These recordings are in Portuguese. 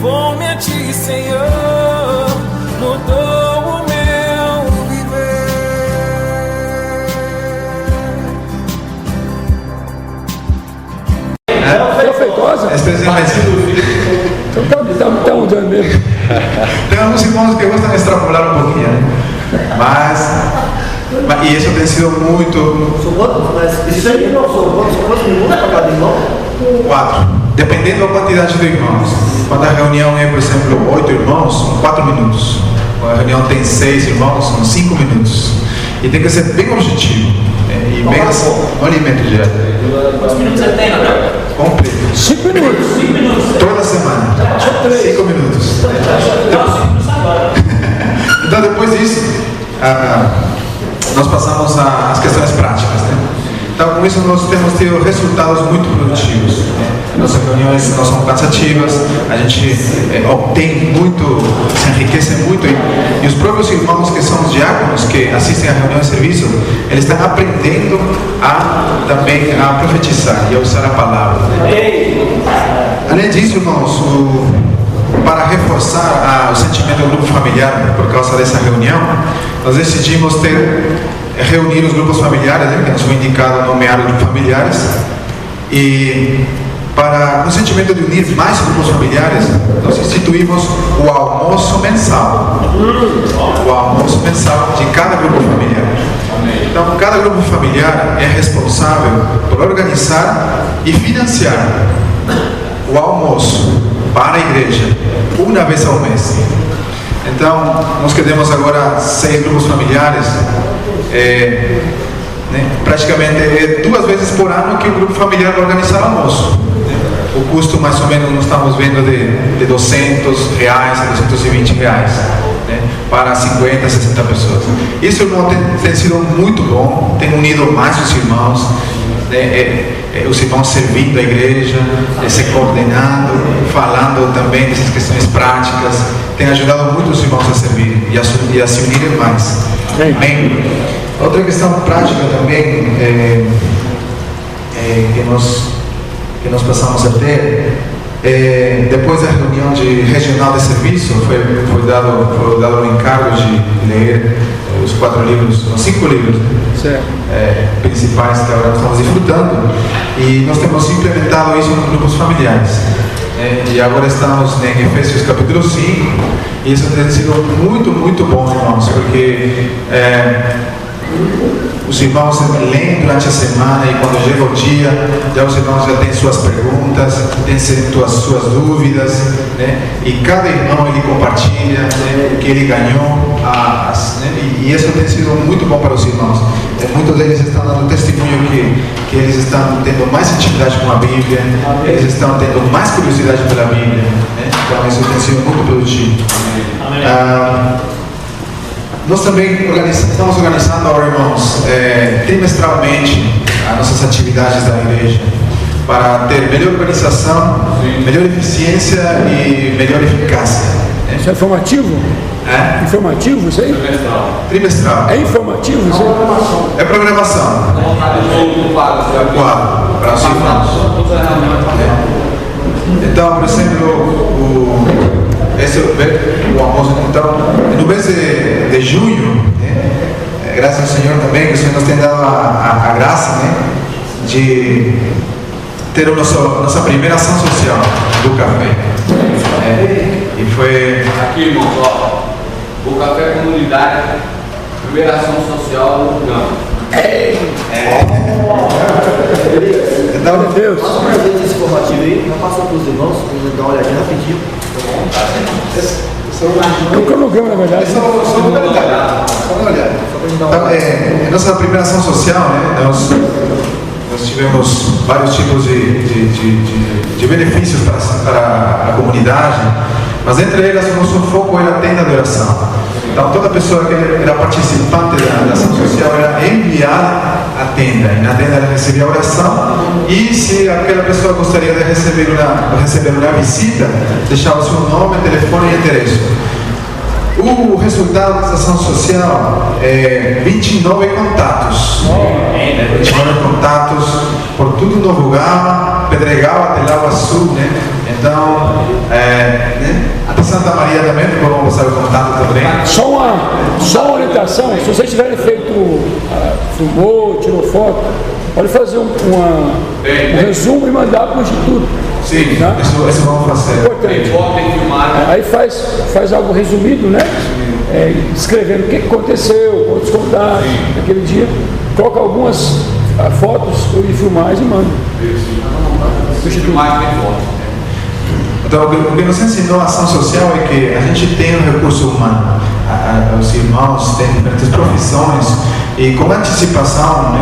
fome a ti, Senhor, mudou o meu viver. Feitosa? Especialmente. Está mudando mesmo. Tem alguns irmãos que gostam de extrapolar um pouquinho, né? Mas e isso tem sido muito. São quantos? Mas isso aí não são quantos minutos para cada irmão? 4. Dependendo da quantidade de irmãos. Quando a reunião é, por exemplo, 8 irmãos, são 4 minutos. Quando a reunião tem 6 irmãos, são 5 minutos. E tem que ser bem objetivo. E bem assim, no alimento diário. Quantos minutos você tem, Gabriel? Completo. 5 minutos. 5 minutos. Toda semana. 5 minutos. Não, 5 minutos agora. Então, depois disso, nós passamos às questões práticas, né? Então, com isso, nós temos tido resultados muito produtivos. Nossas reuniões não são cansativas, a gente obtém muito, se enriquece muito, e os próprios irmãos que são diáconos, que assistem à reunião de serviço, eles estão aprendendo também a profetizar e a usar a palavra. Além disso, irmãos, para reforçar o sentimento do grupo familiar, por causa dessa reunião, nós decidimos reunir os grupos familiares, né, que nos foi indicado nomear os grupos familiares, e para o sentimento de unir mais grupos familiares, nós instituímos o almoço mensal. O almoço mensal de cada grupo familiar. Então, cada grupo familiar é responsável por organizar e financiar o almoço para a igreja, uma vez ao mês. Então, nós queremos agora 6 grupos familiares, praticamente 2 vezes por ano que o grupo familiar vai organizar almoço. O custo mais ou menos nós estamos vendo de R$200 a R$220, para 50, 60 pessoas. Isso tem sido muito bom, tem unido mais os irmãos, os irmãos servindo a igreja, se coordenando, falando também dessas questões práticas, tem ajudado muito os irmãos a servir e a se unirem mais. Amém. Outra questão prática também que nós passamos a ter, depois da reunião regional de serviço, foi dado o encargo de ler os 4 livros, os 5 livros principais que agora estamos desfrutando, e nós temos implementado isso nos grupos familiares. E agora estamos em Efésios capítulo 5, e isso tem sido muito, muito bom, irmãos, porque os irmãos leem durante a semana, e quando chega o dia, já os irmãos já têm suas perguntas, têm suas dúvidas, e cada irmão ele compartilha o que ele ganhou, e isso tem sido muito bom para os irmãos. Muitos deles estão dando testemunho que eles estão tendo mais intimidade com a Bíblia, eles estão tendo mais curiosidade pela Bíblia, então isso tem sido muito produtivo. Nós também estamos organizando, irmãos, trimestralmente as nossas atividades da igreja, para ter melhor organização, melhor eficiência e melhor eficácia. Isso é informativo? Informativo isso aí? Trimestral. É informativo isso aí? É programação. Quadro para os irmãos. Então, por exemplo, o almoço, então, no mês de junho, graças ao Senhor também, que o Senhor nos tem dado a graça, de ter a nossa primeira ação social do café. E foi... Aqui, irmãos, o café comunidade, primeira ação social do campo. Então, Deus. Passa uma vez esse formativo aí, já passou para os irmãos, vamos dar uma olhadinha rapidinho. É um cronograma, na verdade. Só uma olhada. Então, nossa primeira ação social, nós tivemos vários tipos de benefícios para a comunidade, mas entre elas o nosso foco era a tenda de oração. Então toda pessoa que era participante da ação social era enviada à tenda, e na tenda ela recebia a oração, e se aquela pessoa gostaria de receber uma visita, deixava o seu nome, telefone e endereço. O resultado dessa ação social é 29 contatos. 29 contatos por tudo Novo Gama, Pedregal até Lagoa Sul, Então, rapidamente, vamos passar o contato também. Só uma orientação, se vocês tiverem feito, filmou, tirou foto, pode fazer um resumo e mandar para o Instituto. Sim, tá? isso vamos fazer. Importante. Aí faz algo resumido, né? Descrevendo o que aconteceu, quantos contatos naquele dia. Coloca algumas fotos e filmagens e manda. Então, o que nos ensinou a ação social é que a gente tem um recurso humano. Os irmãos têm diferentes profissões e com antecipação, né,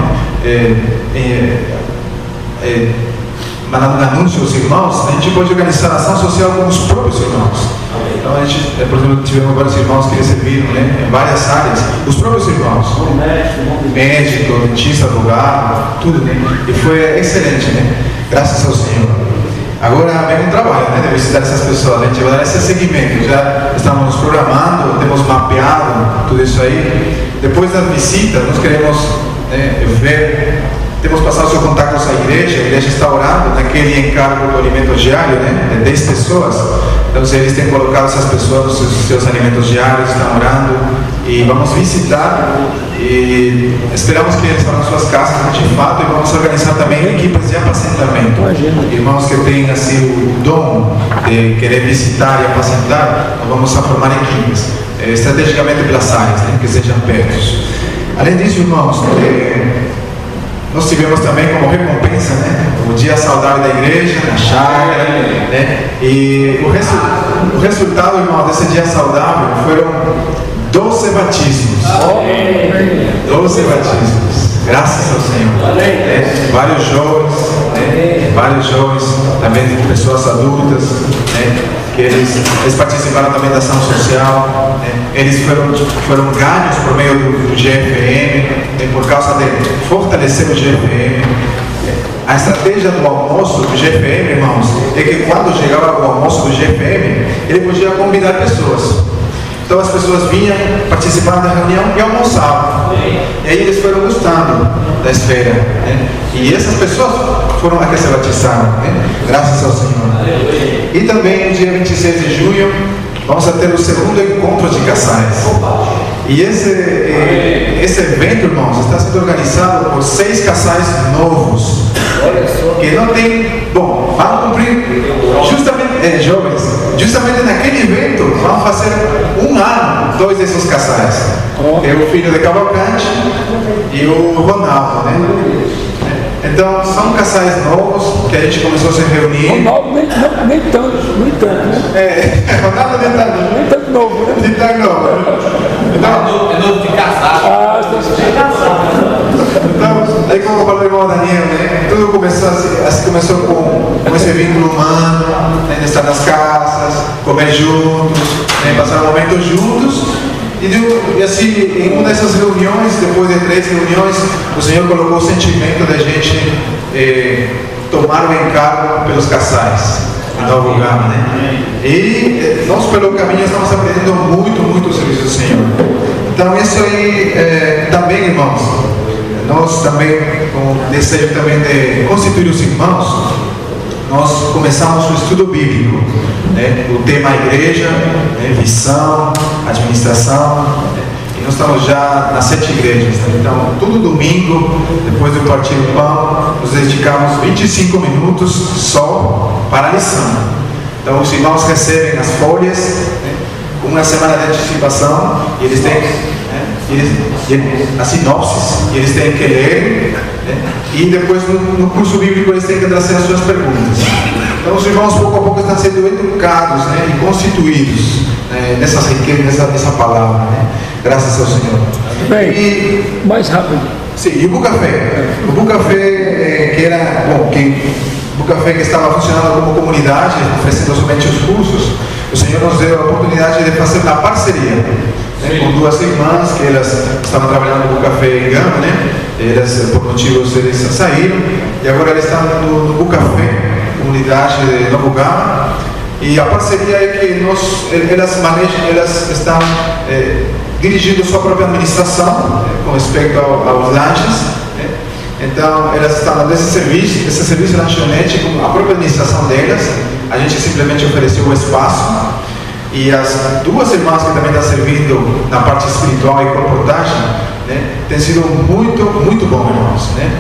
mandando um anúncio aos irmãos, a gente pode organizar a ação social com os próprios irmãos. Então, a gente, por exemplo, tivemos vários irmãos que receberam, né, em várias áreas, os próprios irmãos. Médico, dentista, advogado, tudo, né? E foi excelente, né? Graças ao Senhor. Agora vem um trabalho, né, de visitar essas pessoas, a gente vai dar esse seguimento. Já estamos programando, temos mapeado tudo isso aí. Depois da visita, nós queremos, né, ver, temos passado seus contatos à igreja, a igreja está orando naquele encargo do alimento diário, né, de 10 pessoas. Então, eles têm colocado essas pessoas nos seus alimentos diários, estão orando e vamos visitar e esperamos que eles façam suas casas de fato e vamos organizar também equipes de apacentamento. Irmãos que têm assim o dom de querer visitar e apacentar, nós vamos formar equipes, estrategicamente pelas áreas, né, que sejam perto. Além disso, irmãos, nós tivemos também como recompensa, né, o dia saudável da igreja, na chácara, né, e o resultado, irmão, desse dia saudável foram 12 batismos. 12 batismos. Graças ao Senhor. Vários jovens, também pessoas adultas, né, que eles participaram também da ação social, né, eles foram ganhos por meio do GFM, por causa de fortalecer o GFM. A estratégia do almoço do GFM, irmãos, é que quando chegava o almoço do GFM, ele podia convidar pessoas. Então as pessoas vinham, participavam da reunião e almoçavam. E aí eles foram gostando da esfera, né? E essas pessoas foram as que se batizaram, né? Graças ao Senhor. E também no dia 26 de junho, vamos ter o segundo encontro de casais. E esse evento, irmãos, está sendo organizado por 6 casais novos. Que não tem. Bom, vão cumprir justamente, jovens, justamente naquele evento, vão fazer um ano, 2 desses casais. É o filho de Cavalcante e o Ronaldo, né? Então, são casais novos que a gente começou a se reunir. Ronaldo nem tanto, né? Ronaldo Nem tanto novo, né? Nem tanto novo. Então, É novo de casado. então, aí como falou o irmão Daniel, né? Tudo começou com esse vínculo humano, né? De estar nas casas, comer juntos, né? Passar momentos juntos. E assim, em uma dessas reuniões, depois de 3 reuniões, o Senhor colocou o sentimento da gente tomar o encargo pelos casais em Novo Gama, né? E nós, pelo caminho, estamos aprendendo muito o serviço do Senhor. Então, isso aí também, irmãos, nós também, com o desejo também de constituir os irmãos, nós começamos o estudo bíblico, né? O tema igreja, né? Visão, administração, né? E nós estamos já nas 7 igrejas, né? Então, todo domingo, depois do partir do pão, nos dedicamos 25 minutos só para a lição. Então, os irmãos recebem as folhas, né? Com uma semana de antecipação, e eles têm a sinopse, e eles têm que ler, né? E depois no curso bíblico eles têm que trazer as suas perguntas. Então os irmãos pouco a pouco estão sendo educados, né? E constituídos, né? Nessas riquezas, nessa palavra, né? Graças ao Senhor. Bem, mais rápido. Sim, e o Bucafé? O Bucafé que era, bom, o Bucafé que estava funcionando como comunidade, oferecendo somente os cursos, o Senhor nos deu a oportunidade de fazer uma parceria, né, com 2 irmãs que elas estavam trabalhando no Bucafé em Gama, né? Elas, por motivos, eles saíram e agora elas estão no Bucafé, comunidade de Novo Gama. E a parceria é que elas estão dirigindo sua própria administração, né, com respeito aos lanches, né? Então elas estão dando esse serviço lanchonete com a própria administração delas. A gente simplesmente ofereceu o espaço. E as duas irmãs que também estão servindo na parte espiritual e colportagem, né, tem sido muito, muito bom, irmãos, né?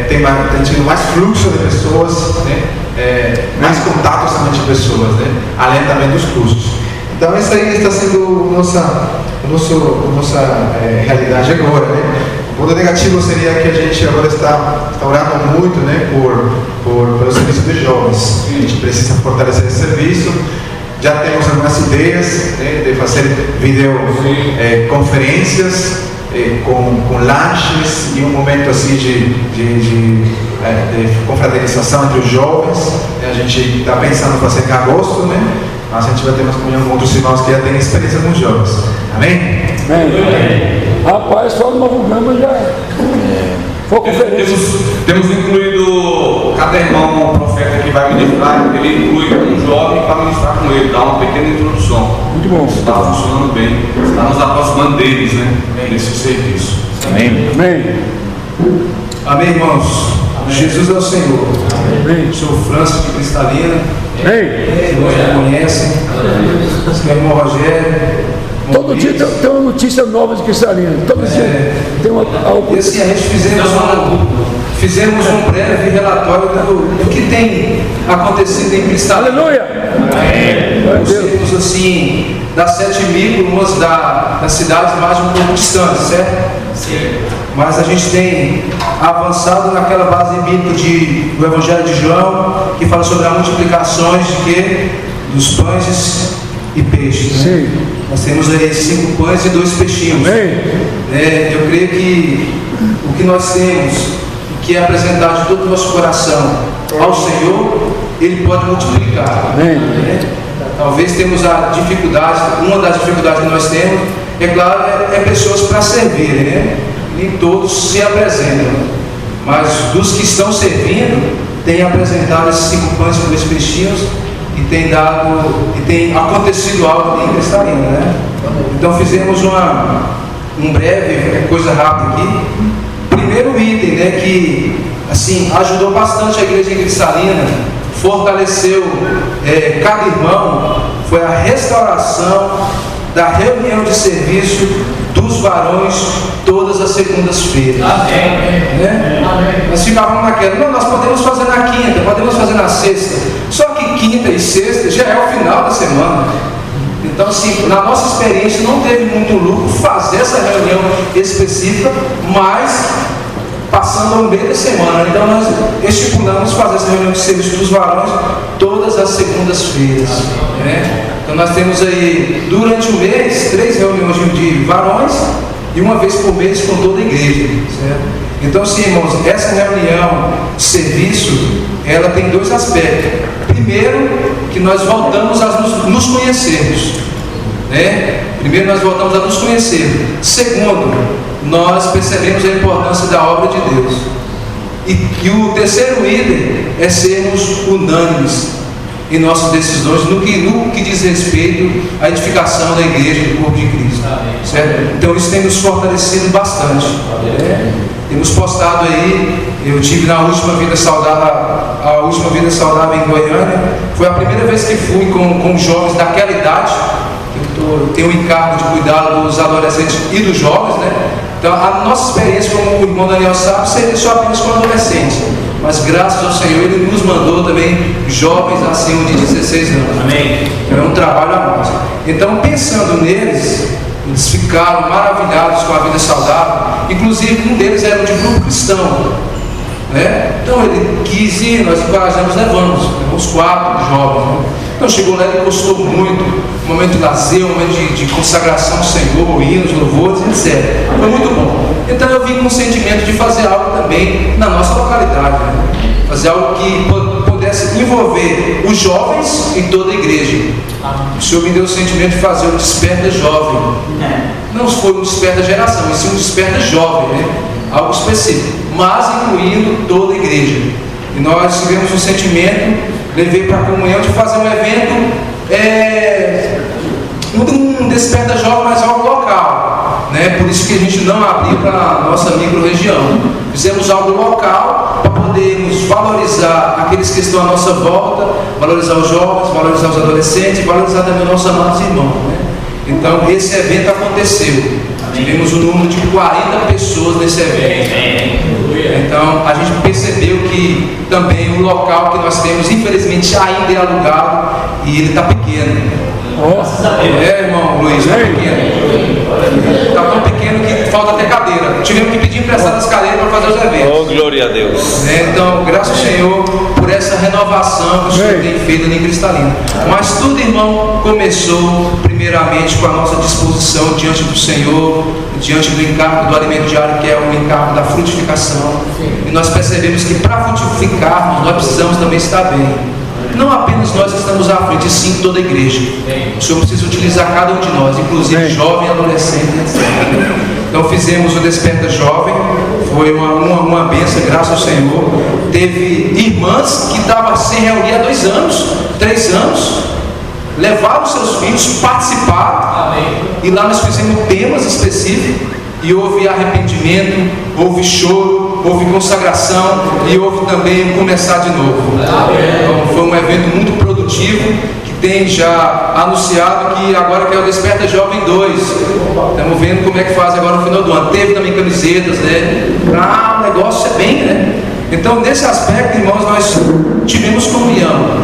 Tem tido mais fluxo de pessoas, né? Mais contatos também de pessoas, né? Além também dos cursos. Então isso aí está sendo nossa realidade agora, né? O ponto negativo seria que a gente agora está orando muito, né, pelo serviço de jovens. A gente precisa fortalecer esse serviço. Já temos algumas ideias, né, de fazer videoconferências com lanches e um momento assim de confraternização entre os jovens. A gente está pensando em fazer em agosto, né? Mas a gente vai ter uma comunhão com outros irmãos que já têm experiência com os jovens. Amém? Amém. Rapaz, só no Novo Gama já foi conferência. Temos incluído cada irmão profeta que vai ministrar, ele inclui um jovem para ministrar com ele, dar uma pequena introdução. Muito bom. Está funcionando bem, está nos aproximando deles, né? Nesse serviço. Amém? Amém. Amém, irmãos. Amém. Jesus é o Senhor. Amém. Sou Francis de Cristalina. Amém. Irmãos já conhecem. Esse é o irmão Rogério. Todo dia tem uma notícia nova de Cristalina. Todo dia tem algo. E assim, a gente fizemos um breve relatório do que tem acontecido em Cristalina. Aleluia! Nós temos assim, das 7 míconos das cidades mais um pouco distantes, certo? Sim. Mas a gente tem avançado naquela base bíblica do Evangelho de João, que fala sobre as multiplicações dos pães e peixes. Né? Nós temos aí 5 pães e 2 peixinhos. Eu creio que o que nós temos, o que é apresentado de todo o nosso coração ao Senhor, Ele pode multiplicar. Talvez temos a dificuldade, uma das dificuldades que nós temos, é claro, é pessoas para servirem, né? Nem todos se apresentam, mas dos que estão servindo, têm apresentado esses 5 pães e 2 peixinhos e tem acontecido algo em Cristalina, né? Então fizemos um breve, coisa rápida aqui. Primeiro item, né, que assim ajudou bastante a igreja em Cristalina, fortaleceu cada irmão, foi a restauração da reunião de serviço dos varões todas as segundas-feiras. Né? Nós ficávamos naquela, não, nós podemos fazer na quinta, podemos fazer na sexta, só que quinta e sexta já é o final da semana. Então, assim, na nossa experiência não teve muito lucro fazer essa reunião específica, mas passando ao meio da semana. Então nós estipulamos fazer essa reunião de serviço dos varões todas as segundas-feiras, né? Então nós temos aí, durante o mês, 3 reuniões de varões e uma vez por mês com toda a igreja, certo? Então, sim, irmãos, essa reunião de serviço, ela tem 2 aspectos. Primeiro, que nós voltamos a nos conhecermos, né? Primeiro, nós voltamos a nos conhecer. Segundo, nós percebemos a importância da obra de Deus. E o terceiro item é sermos unânimes em nossas decisões no que diz respeito à edificação da igreja do corpo de Cristo, certo? Então isso tem nos fortalecido bastante, né? Temos postado aí, eu tive na última vida saudável, em Goiânia. Foi a primeira vez que fui com jovens daquela idade. Eu tenho o encargo de cuidar dos adolescentes e dos jovens, né? Então a nossa experiência, como o irmão Daniel sabe, seria só apenas com adolescentes, mas graças ao Senhor Ele nos mandou também jovens acima de 16 anos. Amém. É um trabalho a mais. Então, pensando neles, eles ficaram maravilhados com a vida saudável. Inclusive um deles era de grupo cristão, né? Então ele quis ir, nós encorajamos, levamos uns 4 jovens, né? Então chegou lá, ele gostou muito, um momento de lazer, um momento de consagração ao Senhor, hinos, louvores, etc. Foi muito bom. Então eu vim com o sentimento de fazer algo também na nossa localidade, né? Fazer algo que pudesse envolver os jovens em toda a igreja. O Senhor me deu o sentimento de fazer um desperta jovem. Não foi um desperta geração, e sim um desperta jovem, né? Algo específico, mas incluindo toda a igreja. E nós tivemos um sentimento, levei para a comunhão, de fazer um evento, um desperta jovem, mas algo local, né? Por isso que a gente não abriu para a nossa micro-região. Fizemos algo local para poder podermos valorizar aqueles que estão à nossa volta, valorizar os jovens, valorizar os adolescentes, valorizar também os nossos amados irmãos, né? Então esse evento aconteceu. Tivemos um número de 40 pessoas nesse evento. Então a gente percebeu que também o local que nós temos, infelizmente, ainda é alugado e ele está pequeno. Irmão Luiz, está pequeno. Está tão pequeno que falta até cadeira. Tivemos que pedir emprestadas cadeiras para fazer os eventos. Oh, glória a Deus. Então, graças ao Senhor por essa renovação que o Senhor tem feito ali em Cristalina. Mas tudo, irmão, começou primeiramente com a nossa disposição diante do Senhor, diante do encargo do alimento diário, que é o encargo da frutificação. E nós percebemos que para frutificarmos, nós precisamos também estar bem. Não apenas nós que estamos à frente, sim toda a igreja. O Senhor precisa utilizar cada um de nós, inclusive jovem, adolescente, etc. Então fizemos o Desperta Jovem, foi uma bênção, graças ao Senhor. Teve irmãs que estavam sem reunir há 2 anos, 3 anos, levaram seus filhos, participaram. E lá nós fizemos temas específicos e houve arrependimento, houve choro, houve consagração e houve também um começar de novo. Então foi um evento muito produtivo, que tem já anunciado que agora que é o Desperta Jovem 2. Estamos vendo como é que faz agora no final do ano. Teve também camisetas, né? O negócio é bem, né? Então nesse aspecto, irmãos, nós tivemos comunhão.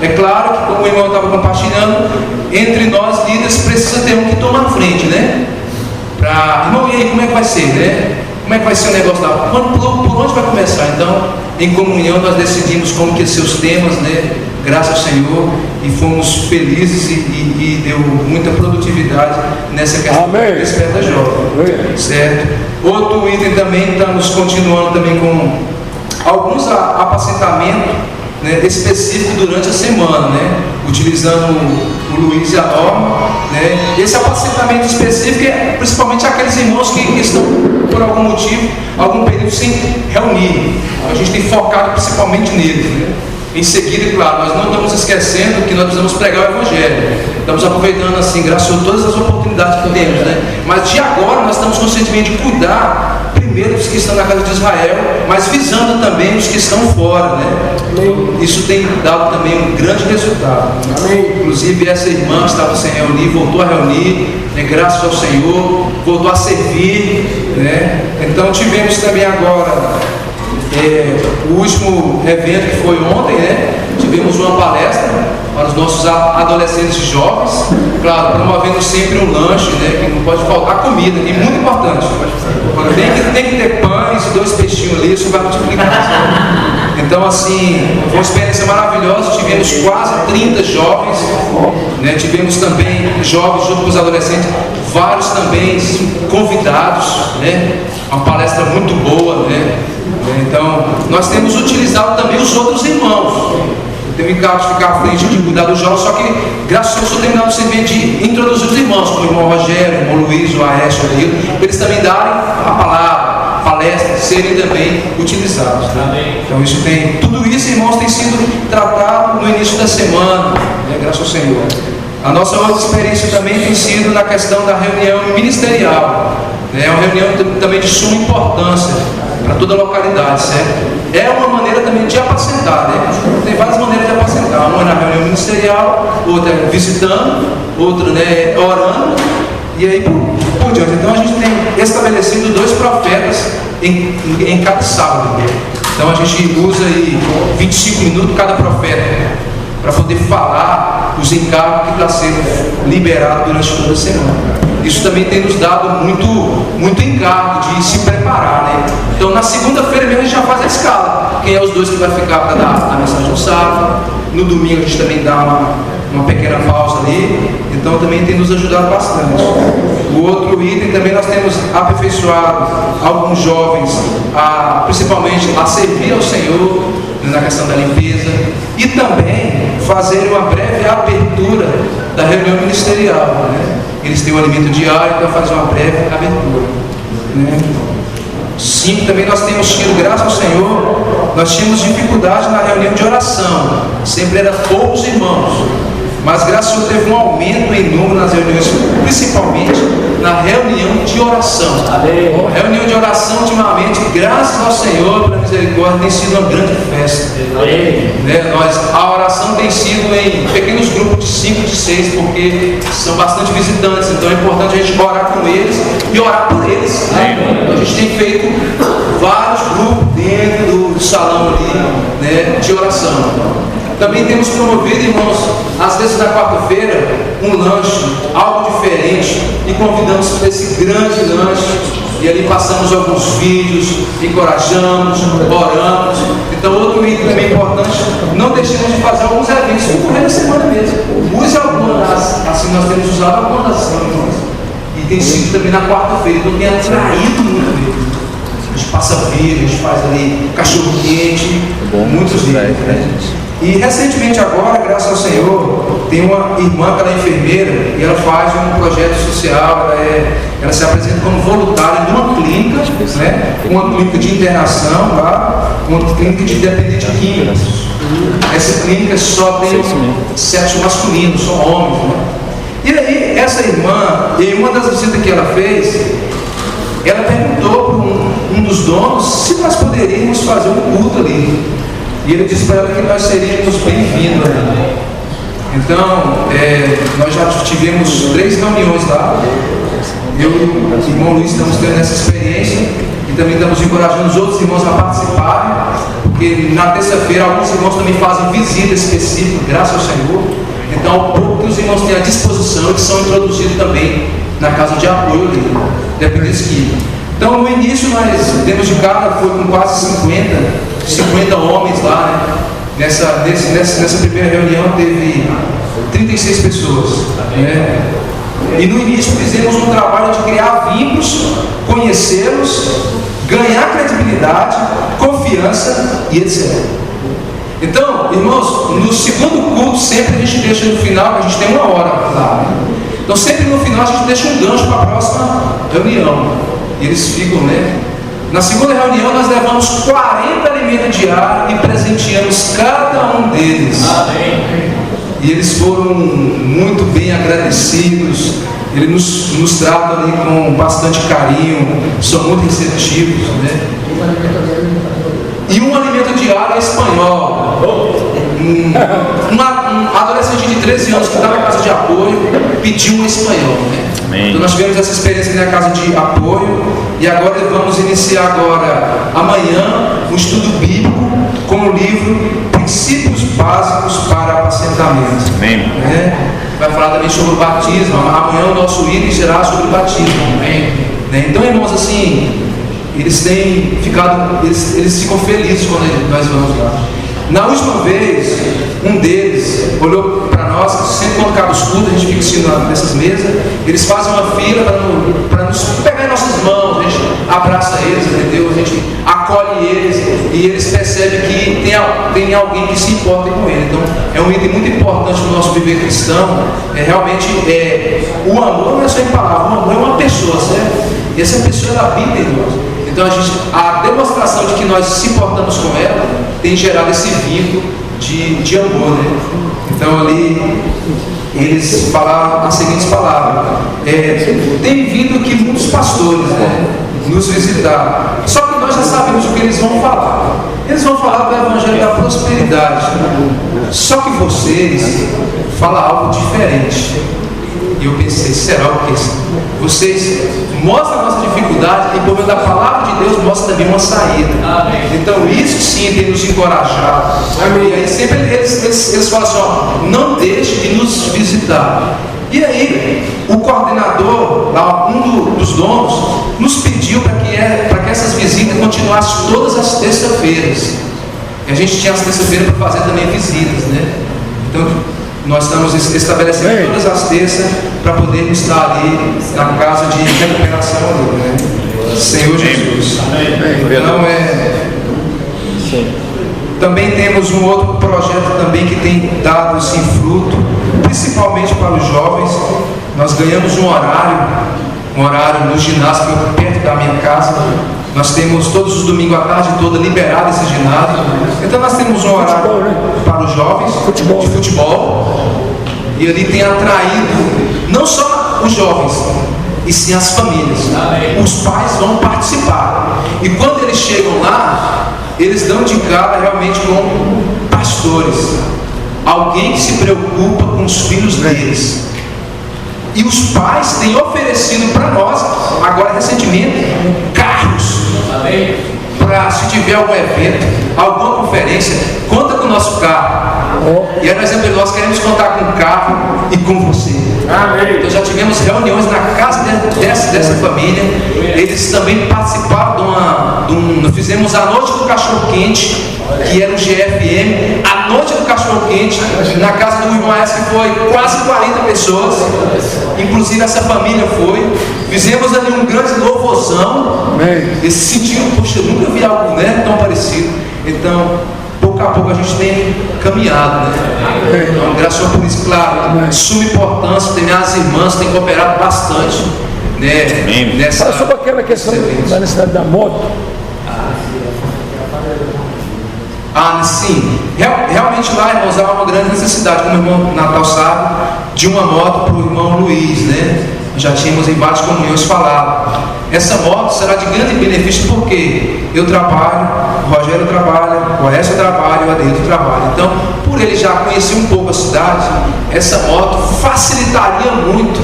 É claro que, como o irmão estava compartilhando, entre nós líderes precisa ter um que toma a frente, né? Irmão, e aí, como é que vai ser, né? Como é que vai ser o negócio lá? Por onde vai começar? Então, em comunhão, nós decidimos como que ser os temas, né? Graças ao Senhor, e fomos felizes e deu muita produtividade nessa questão do Desperta Jovem. Certo? Outro item também, estamos continuando também com alguns apacentamentos, né, específico durante a semana, né, utilizando o Luiz e a Norma, né. Esse apacentamento específico é principalmente aqueles irmãos que estão por algum motivo, algum período sem reunir. A gente tem focado principalmente neles, né. Em seguida, claro, nós não estamos esquecendo que nós precisamos pregar o Evangelho. Estamos aproveitando, assim, graças a todas as oportunidades que temos, né. Mas de agora nós estamos com o sentimento de cuidar primeiro dos que estão na casa de Israel, mas visando também os que estão fora, né? Isso tem dado também um grande resultado. Inclusive essa irmã que estava sem reunir, voltou a reunir, né? Graças ao Senhor, voltou a servir, né? Então tivemos também agora o último evento que foi ontem, né? Tivemos uma palestra para os nossos adolescentes e jovens, claro, promovendo sempre um lanche, né? Que não pode faltar comida, que é muito importante. Tem que ter pães e 2 peixinhos ali, isso vai multiplicar. Então, assim, foi uma experiência maravilhosa. Tivemos quase 30 jovens, né? Tivemos também jovens junto com os adolescentes, vários também convidados, né? Uma palestra muito boa, né? Então, nós temos utilizado também os outros irmãos. Eu tenho o encargo de ficar à frente, de cuidar dos jovens, só que, graças a Deus, eu tenho dado o serviço de introduzir os irmãos, como o irmão Rogério, o irmão Luiz, o Aécio, para eles também darem a palavra, palestras, serem também utilizados. Né? Então, tudo isso, irmãos, tem sido tratado no início da semana, né? Graças ao Senhor. A nossa outra experiência também tem sido na questão da reunião ministerial. É uma reunião também de suma importância para toda a localidade, certo? É uma maneira também de apacentar, né? Tem várias maneiras de apacentar. Uma é na reunião ministerial, outra é visitando, outra, né, orando, e aí por diante. Então a gente tem estabelecido 2 profetas em cada sábado. Então a gente usa aí 25 minutos cada profeta, para poder falar os encargos que está sendo liberado durante toda a semana. Isso também tem nos dado muito encargo de se preparar, né? Então na segunda-feira mesmo a gente já faz a escala. Quem é os 2 que vai ficar para dar a mensagem do sábado. No domingo a gente também dá uma pequena pausa ali. Então também tem nos ajudado bastante. O outro item também, nós temos aperfeiçoado alguns jovens, principalmente a servir ao Senhor na questão da limpeza, e também fazer uma breve abertura da reunião ministerial, né? Eles têm um alimento diário, então faz uma breve abertura, né? 5, também nós temos tido, graças ao Senhor, nós tínhamos dificuldade na reunião de oração, sempre eram poucos irmãos, mas graças ao Senhor teve um aumento em número nas reuniões, principalmente na reunião de oração. Amém. A reunião de oração, ultimamente, graças ao Senhor, pela misericórdia, tem sido uma grande festa. Né? A oração tem sido em pequenos grupos de 5, de 6, porque são bastante visitantes, então é importante a gente orar com eles e orar por eles. Né? Então a gente tem feito vários grupos dentro do salão ali, né, de oração. Também temos promovido, irmãos, às vezes na quarta-feira, um lanche, algo diferente, e convidamos para esse grande lanche, e ali passamos alguns vídeos, encorajamos, oramos. Então, outro item também importante, não deixemos de fazer alguns eventos no correr da semana mesmo. Use algumas, assim nós temos usado algumas das reuniões, e tem sido também na quarta-feira, então tem atraído muito mesmo. A gente passa vídeo, a gente faz ali cachorro quente, muitos vídeos, né? E recentemente agora, graças ao Senhor, tem uma irmã que ela é enfermeira e ela faz um projeto social, ela se apresenta como voluntária numa clínica, né? Uma clínica de internação lá, uma clínica de dependente químicos. Essa clínica só tem sexo masculino, só homens, né? E aí, essa irmã, em uma das visitas que ela fez, ela perguntou para um dos donos se nós poderíamos fazer um culto ali. E ele disse para ela que nós seríamos bem-vindos. Então, nós já tivemos 3 reuniões lá. Eu e o irmão Luiz estamos tendo essa experiência e também estamos encorajando os outros irmãos a participarem, porque na terça-feira alguns irmãos também fazem visita específica, graças ao Senhor. Então, ao pouco que os irmãos têm à disposição, eles são introduzidos também na casa de apoio dependentes químicos. Então, no início, nós demos de cara, foi com quase 50 homens lá, né? Nessa primeira reunião teve 36 pessoas, né? E no início fizemos um trabalho de criar vínculos, conhecê-los, ganhar credibilidade, confiança e etc. Então, irmãos, no segundo culto sempre a gente deixa no final, a gente tem 1 hora lá, né? Então sempre no final a gente deixa um gancho para a próxima reunião. E eles ficam, né? Na segunda reunião nós levamos 40 alimentos diários e presenteamos cada um deles. Amém. E eles foram muito bem agradecidos. Eles nos tratam ali com bastante carinho, são muito receptivos, né? E um alimento diário é espanhol. Um adolescente de 13 anos que está na casa de apoio pediu um espanhol, né? Então nós tivemos essa experiência na casa de apoio e agora vamos iniciar amanhã um estudo bíblico com o livro Princípios Básicos para Apacentamento. Né? Vai falar também sobre o batismo. Amanhã o nosso item será sobre o batismo. Né? Então, irmãos, assim, eles ficam felizes quando nós vamos lá. Na última vez, um deles olhou para nós, sempre quando acaba os cultos, a gente fica assistindo nessas mesas, eles fazem uma fila para nos pegar em nossas mãos, a gente abraça eles, entendeu? A gente acolhe eles e eles percebem que tem alguém que se importa com ele. Então, é um item muito importante no nosso viver cristão, o amor não é só em palavras, o amor é uma pessoa, certo? E essa pessoa ela habita em nós. Então a demonstração de que nós se importamos com ela tem gerado esse vínculo de amor, né? Então ali eles falaram as seguintes palavras: tem vindo aqui muitos pastores, né, nos visitar, só que nós já sabemos o que eles vão falar. Eles vão falar do evangelho da prosperidade, só que vocês falam algo diferente. E eu pensei, será o que? Vocês mostram a nossa dificuldade e por meio da palavra de Deus mostra também uma saída. Amém. Então isso sim tem nos encorajado. Amém. E aí sempre eles falam assim, ó, não deixe de nos visitar. E aí o coordenador, um dos donos, nos pediu para que essas visitas continuassem todas as terças-feiras. E a gente tinha as terças-feiras para fazer também visitas, né? Então nós estamos estabelecendo todas as terças para podermos estar ali na casa de recuperação, né? Senhor Jesus. Então também temos um outro projeto também que tem dado assim, fruto, principalmente para os jovens. Nós ganhamos um horário no ginásio perto da minha casa. Nós temos todos os domingos à tarde toda liberado esse ginásio. Então nós temos um horário para os jovens de futebol. E ali tem atraído não só os jovens, e sim as famílias. Os pais vão participar. E quando eles chegam lá, eles dão de cara realmente com pastores, alguém que se preocupa com os filhos deles. E os pais têm oferecido para nós, agora recentemente, carros. Para se tiver algum evento, alguma conferência, conta com o nosso carro. E aí, por exemplo, nós queremos contar com o carro e com você. Então já tivemos reuniões na casa dessa família. Eles também participaram nós fizemos a noite do cachorro quente, que era o GFM, a noite do cachorro quente, na casa do irmão S, que foi quase 40 pessoas, inclusive essa família foi. Fizemos ali um grande louvorzão. Eles sentiram, poxa, eu nunca vi algo, né, tão parecido. Então, pouco a pouco a gente tem caminhado, né? Então, graças a por isso, claro, suma importância, tem as irmãs têm cooperado bastante, né? Nessa. Fala sobre aquela questão da necessidade da moto. Sim, realmente lá, irmãos, há uma grande necessidade, como o irmão Natal sabe, de uma moto para o irmão Luiz, né? Já tínhamos em várias comunhões falado. Essa moto será de grande benefício porque eu trabalho, o Rogério trabalha, o Orestes trabalha, o Adeildo trabalha. Então, por ele já conhecer um pouco a cidade, essa moto facilitaria muito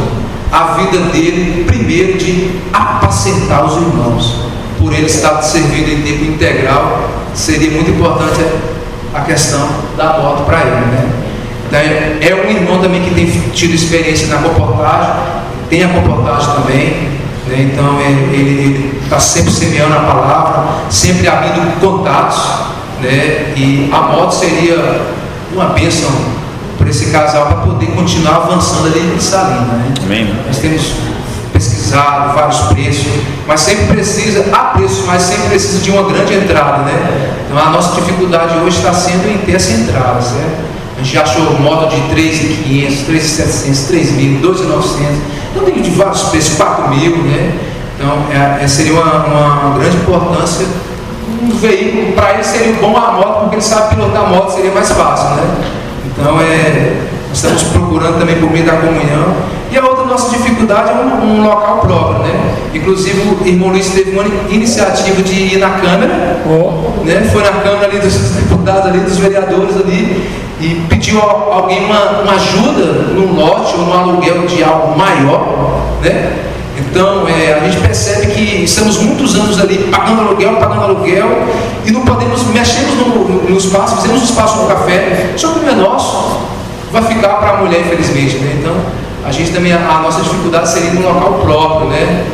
a vida dele, primeiro de apacentar os irmãos. Por ele estar servido em tempo integral, seria muito importante a questão da moto para ele, né? Então, é um irmão também que tem tido experiência na comportagem, tem a comportagem também, né? Então ele está sempre semeando a palavra, sempre abrindo contatos, né? E a moto seria uma bênção para esse casal para poder continuar avançando ali em Salina, né? Amém. Nós temos pesquisado vários preços, mas sempre precisa, há preços, mas sempre precisa de uma grande entrada, né? Então a nossa dificuldade hoje está sendo em ter essa entrada, certo? A gente já achou moto de 3.500, 3.700, 3.000, 2.900, então tem de vários preços, 4.000, né? Então seria uma grande importância. Um veículo, para ele seria bom a moto, porque ele sabe pilotar a moto, seria mais fácil, né? Então nós estamos procurando também por meio da comunhão. E a outra nossa dificuldade é um local próprio, né? Inclusive o irmão Luiz teve uma iniciativa de ir na Câmara, né? Foi na Câmara ali dos deputados, ali, dos vereadores ali, e pediu a alguém uma ajuda num lote ou no aluguel de algo maior, né? Então a gente percebe que estamos muitos anos ali pagando aluguel e não podemos, mexemos no espaço, fizemos um espaço no café, só que não é nosso, vai ficar para a mulher, infelizmente, né? Então a gente também, a nossa dificuldade seria no local próprio, né?